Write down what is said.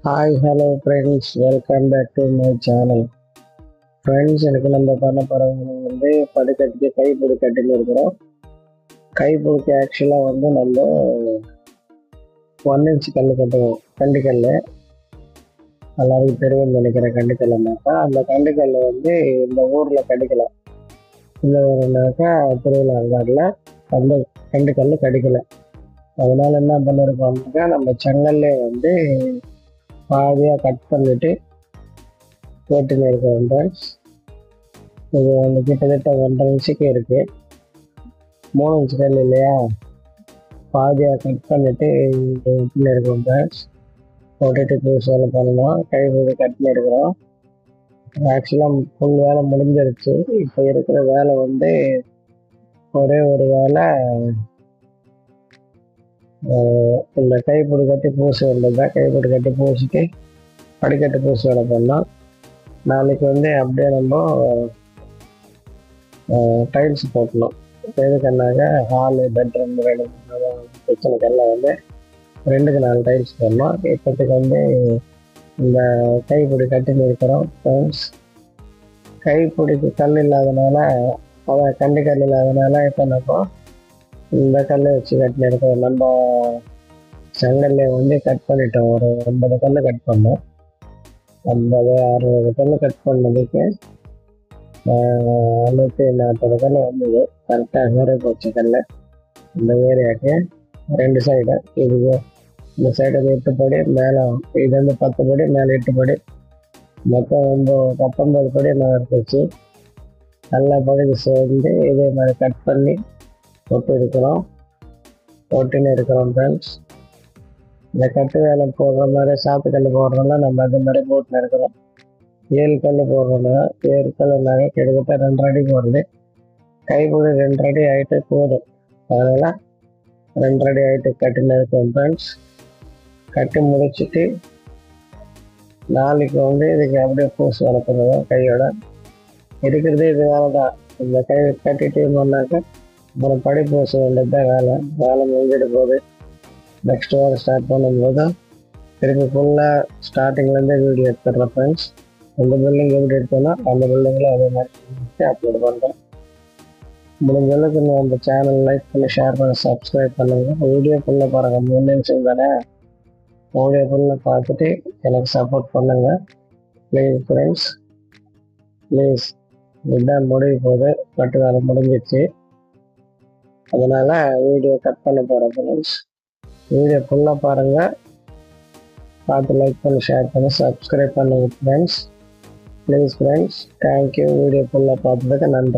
Hi hello friends, welcome back to my channel. Friends, எனக்கு நம்ம பண்ண போகிறவங்க படுக்கட்டுக்கு கைப்பிடி கட்டின்னு இருக்கிறோம். கைப்பிடிக்கு ஆக்சுவலாக நம்ம 1 இன்ச் கல் கட்டுவோம். கண்டுக்கல் எல்லாருக்கும் தெரியும்னு நினைக்கிறேன். கண்டுக்கல் பார்த்தா அந்த கண்டுக்கல் இந்த ஊரில் கிடைக்கல. இல்லை வேறுனாக்கா திருவிழா அங்காடில் அந்த கண்டுக்கல் கிடைக்கல. அதனால என்ன பண்ணியிருக்கோம்னாக்கா நம்ம செங்கல்லே பாதியாக கட் பண்ணிவிட்டு போட்டுன்னு இருக்கோம் ஃப்ரெண்ட்ஸ். இது கிட்டத்தட்ட 1.5 இன்ச்சுக்கு இருக்குது. 3 இன்ச்சு கல் இல்லையா, பாதியாக கட் பண்ணிவிட்டு கட்டின்னு இருக்கோம் ஃப்ரெண்ட்ஸ். போட்டுட்டு பூஸ் வேலை பண்ணணும். கைப்பிடி கட்டின்னு இருக்கிறோம். ஆக்சுவலாக ஃபுல் வேலை முடிஞ்சிருச்சு. இப்போ இருக்கிற வேலை ஒரே ஒரு வேலை, இந்த கைப்பிடி கட்டி பூசு வேண்டியதுதான். கைப்பிடி கட்டி பூசிட்டு படிக்கட்டு பூசு வேலை பண்ணோம். நாளைக்கு அப்படியே நம்ம டைல்ஸ் போட்டணும். எதுக்குன்னாக்க ஹாலு, பெட்ரூம், கிச்சனுக்கெல்லாம் 2க்கு 4 டைல்ஸ் போடணும். இப்போத்துக்கு இந்த கைப்பிடி கட்டின்னு இருக்கிறோம் ஃப்ரெண்ட்ஸ். கைப்பிடிக்கு கல் இல்லாதனால, அதான் கல் இல்லாதனால இப்போ நம்ம இந்த கல்லை வச்சு கட்டின்னு இருக்கோம். நம்ம செங்கல்ல கட் பண்ணிட்டோம். ஒரு 50 கல் கட் பண்ணோம். 50-60 கல் கட் பண்ணதுக்கு 140 கல் வந்தது. கரெக்டாக வேற போச்சு கல். இந்த ஏரியாவுக்கு 2 சைடு, இது இந்த சைடு 8 படி, மேலே இது 10 படி, மேலே 8 படி, மொத்தம் 19 படி நான் இருந்துச்சு. எல்லா பகுதி சேர்ந்து இதே மாதிரி கட் பண்ணி போட்டுன்னு இருக்கிறோம் ஃப்ரெண்ட்ஸ். இந்த கட்டு வேலை போடுற மாதிரி சாத்துக்கல் போடுறோம்னா நம்ம அது மாதிரி போட்டுன்னு இருக்கிறோம். 7 கல் போடுறோம்னா 7 கல்லுனாங்க கிட்டத்தட்ட 2 அடிக்கு வருது. கைப்பிடி 2 அடி ஆகிட்டு போதும். அதனால் 2 அடி ஆகிட்டு கட்டின்னு இருக்கோம் ஃப்ரெண்ட்ஸ். கட்டி முடிச்சுட்டு நாளைக்கு இதுக்கு அப்படியே பூசு வேலை பண்ணுவோம். கையோட இருக்கிறதே இது வேலை தான். இந்த கை கட்டிட்டு பண்ணாக்க அப்புறம் படி பூச வேண்டியது தான் வேலை முடிஞ்சிட்டு போகுது. நெக்ஸ்ட் வாரம் ஸ்டார்ட் பண்ணும்போது திருப்பி ஃபுல்லாக ஸ்டார்டிங்லேருந்தே வீடியோ எடுத்துடுறேன் ஃப்ரெண்ட்ஸ். இந்த பில்டிங் எப்படி எடுத்தோன்னா அந்த பில்டிங்கில் அதே மாதிரி அப்லோட் பண்ணுறேன். முடிஞ்ச அளவுக்கு நம்ம சேனல் லைக் பண்ணி, ஷேர் பண்ணி, சப்ஸ்கிரைப் பண்ணுங்கள். வீடியோ ஃபுல்லாக பாருங்கள். 3 நிமிஷம் தானே. வீடியோ ஃபுல்லாக பார்த்துட்டு எனக்கு சப்போர்ட் பண்ணுங்கள் ப்ளீஸ் ஃப்ரெண்ட்ஸ். ப்ளீஸ், இதுதான் முடிவு போகுது. கட்டு வேலை முடிஞ்சிச்சு. அதனால் வீடியோ கட் பண்ண போகிறேன் ஃப்ரெண்ட்ஸ். வீடியோ ஃபுல்லாக பாருங்கள். பார்த்து லைக் பண்ணி, ஷேர் பண்ணி, சப்ஸ்கிரைப் பண்ணுங்கள் friends. Please friends, thank you. Video ஃபுல்லாக பார்த்ததுக்கு நன்றி.